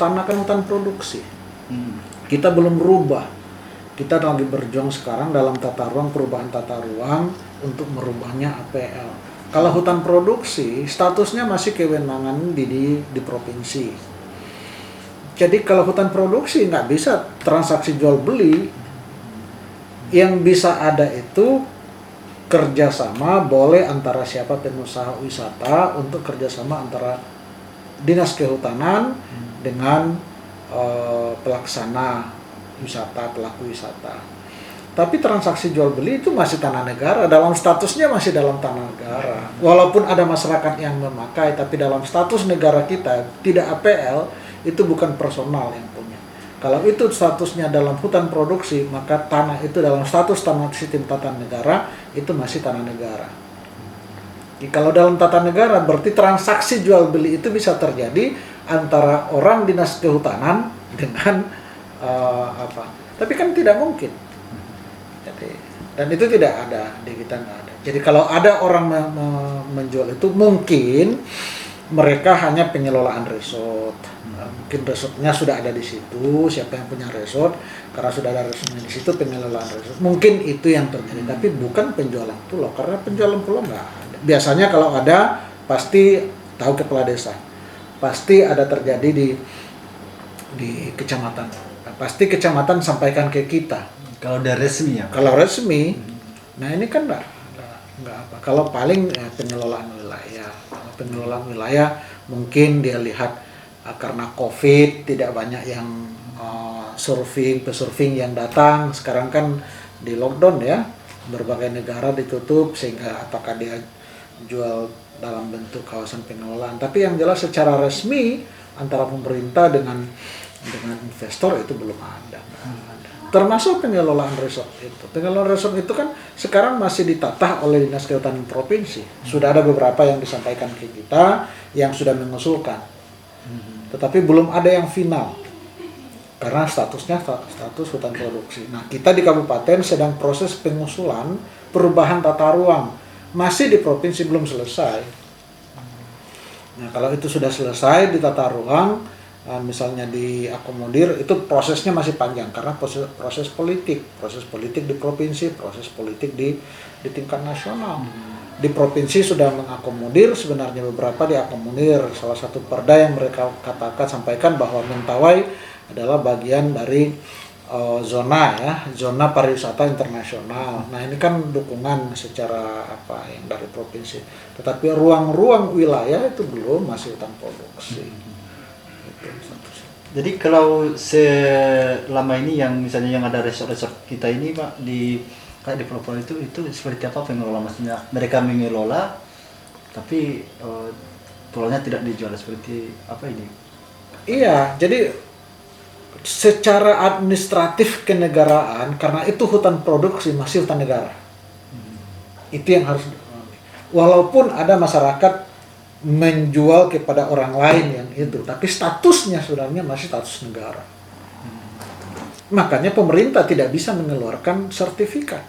tanah kan hutan produksi. Kita belum berubah. Kita lagi berjuang sekarang dalam tata ruang, perubahan tata ruang untuk merubahnya APL. Kalau hutan produksi, statusnya masih kewenangan di provinsi. Jadi kalau hutan produksi nggak bisa transaksi jual beli, yang bisa ada itu kerjasama boleh antara siapa pengusaha wisata untuk kerjasama antara dinas kehutanan dengan pelaksana wisata, pelaku wisata. Tapi transaksi jual beli itu masih tanah negara, dalam statusnya masih dalam tanah negara. Walaupun ada masyarakat yang memakai, tapi dalam status negara kita tidak APL, itu bukan personal yang punya. Kalau itu statusnya dalam hutan produksi, maka tanah itu dalam status tanah sistem tata negara, itu masih tanah negara. Jadi, kalau dalam tata negara, berarti transaksi jual beli itu bisa terjadi antara orang dinas kehutanan dengan Tapi kan tidak mungkin. Jadi, dan itu tidak ada, di kita nggak ada. Jadi kalau ada orang menjual itu, mungkin mereka hanya pengelolaan resort. Mungkin resortnya sudah ada di situ, siapa yang punya resort, karena sudah ada resortnya di situ, pengelolaan resort. Mungkin itu yang terjadi, tapi bukan penjualan pulau, karena penjualan pulau nggak ada. Biasanya kalau ada, pasti tahu kepala desa, pasti ada terjadi di kecamatan. Pasti kecamatan sampaikan ke kita. Kalau udah resmi ya? Kalau resmi, nah ini kan nggak apa. Kalau paling pengelolaan wilayah. Kalau pengelolaan wilayah mungkin dia lihat karena COVID tidak banyak yang pesurfing yang datang. Sekarang kan di lockdown ya, berbagai negara ditutup sehingga apakah dia jual dalam bentuk kawasan pengelolaan. Tapi yang jelas secara resmi antara pemerintah dengan investor itu belum ada. Termasuk pengelolaan resort itu. Pengelolaan resort itu kan sekarang masih ditata oleh Dinas Kehutanan Provinsi. Sudah ada beberapa yang disampaikan ke kita yang sudah mengusulkan. Tetapi belum ada yang final. Karena statusnya status hutan produksi. Nah, kita di kabupaten sedang proses pengusulan perubahan tata ruang. Masih di provinsi belum selesai. Nah, kalau itu sudah selesai di tata ruang, misalnya diakomodir, itu prosesnya masih panjang karena proses politik di provinsi, proses politik di tingkat nasional. Di provinsi sudah mengakomodir, sebenarnya beberapa diakomodir. Salah satu perda yang mereka sampaikan bahwa Mentawai adalah bagian dari zona pariwisata internasional. Nah, ini kan dukungan secara yang dari provinsi. Tetapi ruang-ruang wilayah itu belum, masih hutan produksi. Jadi kalau selama ini yang misalnya yang ada resort-resort kita ini Pak kayak di Pulau itu seperti apa pengelola, maksudnya mereka mengelola tapi pulaunya tidak dijual, seperti apa ini? Iya, jadi secara administratif kenegaraan, karena itu hutan produksi masih hutan negara. Itu yang harus, walaupun ada masyarakat menjual kepada orang lain yang itu, tapi statusnya sebenarnya masih status negara. Makanya pemerintah tidak bisa mengeluarkan sertifikat,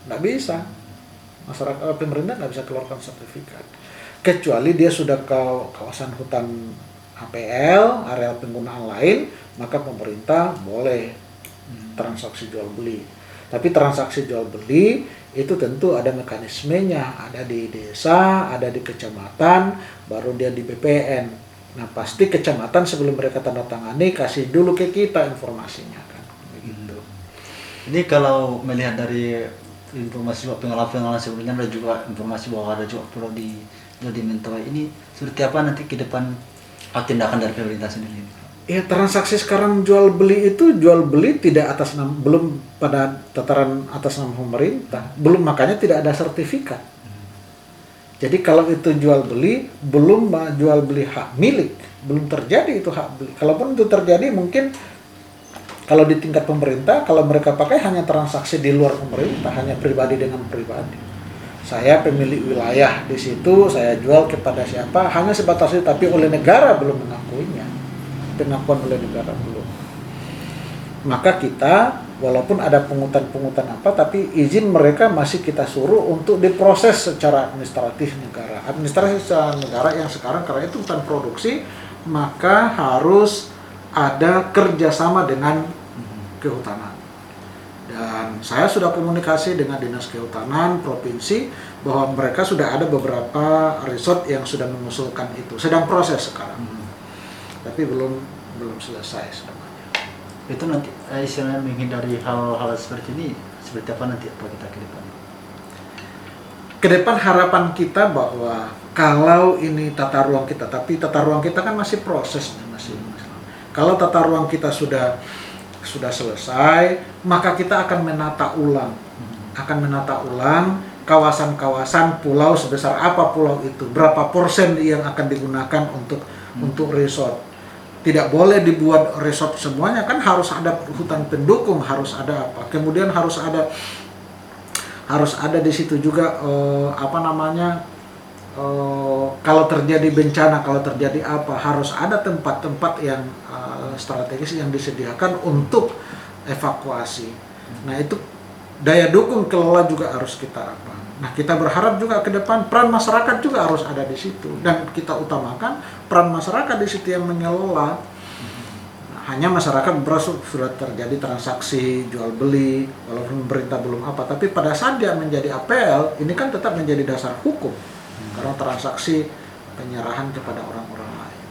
nggak bisa. Pemerintah nggak bisa keluarkan sertifikat, kecuali dia sudah ke kawasan hutan APL, area penggunaan lain, maka pemerintah boleh transaksi jual beli. Tapi transaksi jual beli itu tentu ada mekanismenya, ada di desa, ada di kecamatan, baru dia di BPN. Nah, pasti kecamatan sebelum mereka tanda tangani kasih dulu ke kita informasinya kan, begitu. Ini kalau melihat dari informasi pengalaman sebelumnya ada juga informasi bahwa ada juga pulau di Mentawai ini, seperti apa nanti ke depan tindakan dari pemerintah sendiri? Ya, transaksi sekarang jual beli tidak atas nama, belum pada tataran atas nama pemerintah, belum, makanya tidak ada sertifikat. Jadi kalau itu jual beli, belum jual beli hak milik, belum terjadi itu hak beli. Kalaupun itu terjadi, mungkin kalau di tingkat pemerintah, kalau mereka pakai hanya transaksi di luar pemerintah, hanya pribadi dengan pribadi. Saya pemilik wilayah di situ, saya jual kepada siapa, hanya sebatas itu, tapi oleh negara belum mengakuinya. Pengakuan oleh negara belum. Maka kita, walaupun ada pungutan-pungutan tapi izin mereka masih kita suruh untuk diproses secara administratif negara. Administrasi secara negara yang sekarang karena itu hutan produksi, maka harus ada kerjasama dengan kehutanan. Dan saya sudah komunikasi dengan Dinas Kehutanan Provinsi bahwa mereka sudah ada beberapa resort yang sudah mengusulkan itu. Sedang proses sekarang. Tapi belum selesai sebenarnya. Itu nanti istilahnya menghindari hal-hal seperti ini, seperti apa nanti apa kita ke depan? Ke depan harapan kita bahwa kalau ini tata ruang kita, tapi tata ruang kita kan masih proses, kalau tata ruang kita sudah selesai, maka kita akan menata ulang kawasan-kawasan pulau sebesar apa pulau itu, berapa persen yang akan digunakan untuk resort. Tidak boleh dibuat resort semuanya, kan harus ada hutan pendukung, harus ada apa. Kemudian harus ada di situ juga kalau terjadi bencana, kalau terjadi apa, harus ada tempat-tempat yang strategis yang disediakan untuk evakuasi. Nah, itu daya dukung kelola juga harus kita apa. Nah, kita berharap juga ke depan peran masyarakat juga harus ada di situ, dan kita utamakan peran masyarakat di situ yang mengelola. Nah, hanya masyarakat sudah terjadi transaksi jual beli, walaupun pemerintah belum apa, tapi pada saat dia menjadi APL, ini kan tetap menjadi dasar hukum karena transaksi penyerahan kepada orang-orang lain.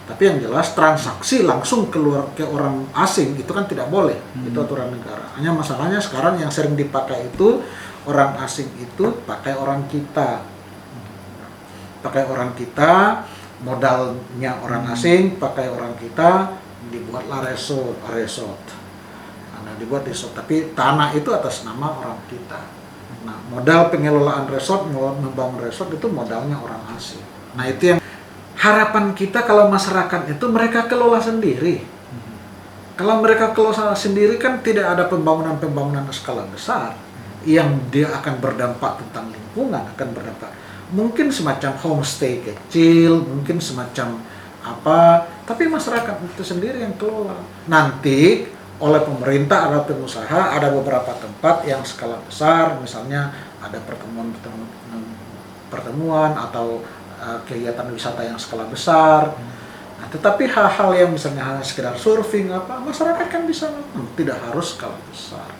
Tapi yang jelas transaksi langsung keluar ke orang asing itu kan tidak boleh, itu aturan negara. Hanya masalahnya sekarang yang sering dipakai itu orang asing itu pakai orang kita, modalnya orang asing, pakai orang kita, dibuatlah resort. Nah, dibuat resort, tapi tanah itu atas nama orang kita. Nah, modal pengelolaan resort, membangun resort itu modalnya orang asing. Nah, itu yang harapan kita kalau masyarakat itu mereka kelola sendiri. Kalau mereka kelola sendiri kan tidak ada pembangunan skala besar yang dia akan berdampak tentang lingkungan, akan berdampak. Mungkin semacam homestay kecil, mungkin semacam apa, tapi masyarakat itu sendiri yang kelola. Nanti oleh pemerintah atau pengusaha ada beberapa tempat yang skala besar, misalnya ada pertemuan atau kegiatan wisata yang skala besar. Nah, tetapi hal-hal yang misalnya hanya sekedar surfing apa, masyarakat kan bisa, tidak harus skala besar.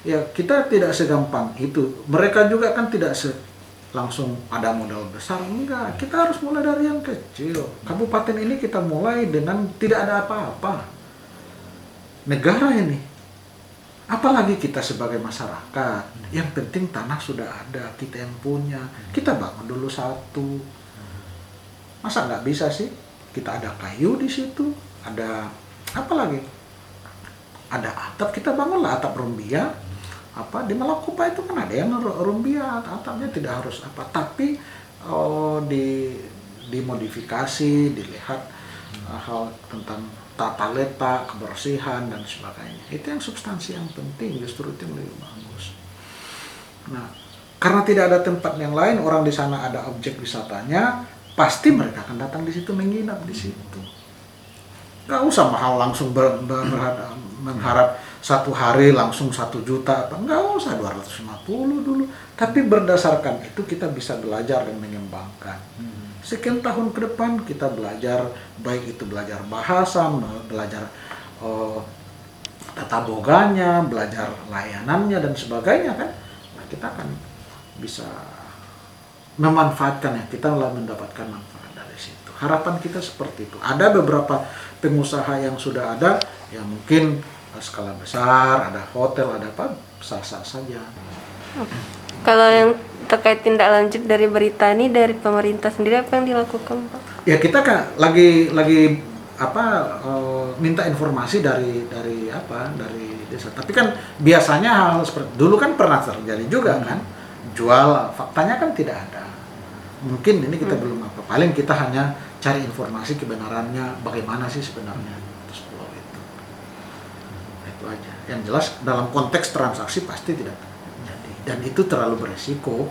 Ya, kita tidak segampang itu. Mereka juga kan tidak langsung ada modal besar, enggak. Kita harus mulai dari yang kecil. Kabupaten ini kita mulai dengan tidak ada apa-apa. Negara ini, apalagi kita sebagai masyarakat, yang penting tanah sudah ada, kita yang punya, kita bangun dulu satu. Masa nggak bisa sih? Kita ada kayu di situ, ada apa lagi? Ada atap, kita bangunlah atap rumbia. Apa di Malakopa itu kan ada yang rumbia, atapnya tidak harus apa, tapi dimodifikasi, dilihat hal tentang tata letak, kebersihan dan sebagainya. Itu yang substansi yang penting, justru itu yang lebih bagus. Nah, karena tidak ada tempat yang lain, orang di sana ada objek wisatanya, pasti mereka akan datang di situ, menginap di situ. Nggak usah mahal langsung mengharap satu hari langsung 1 juta, apa nggak usah 250 dulu. Tapi berdasarkan itu kita bisa belajar dan mengembangkan. Sekian tahun ke depan kita belajar, baik itu belajar bahasa, belajar tata boganya, belajar layanannya dan sebagainya kan. Nah, kita akan bisa memanfaatkan, ya, kita malah mendapatkan manfaat dari situ. Harapan kita seperti itu. Ada beberapa pengusaha yang sudah ada, yang mungkin skala besar, ada hotel, ada apa, sah-sah saja. Kalau yang terkait tindak lanjut dari berita ini dari pemerintah sendiri, apa yang dilakukan, Pak? Ya, kita kan lagi minta informasi dari desa. Tapi kan biasanya hal seperti dulu kan pernah terjadi juga kan, jual, faktanya kan tidak ada. Mungkin ini kita belum apa, paling kita hanya cari informasi kebenarannya, bagaimana sih sebenarnya pulau itu. Itu aja. Yang jelas dalam konteks transaksi pasti tidak terjadi, dan itu terlalu beresiko.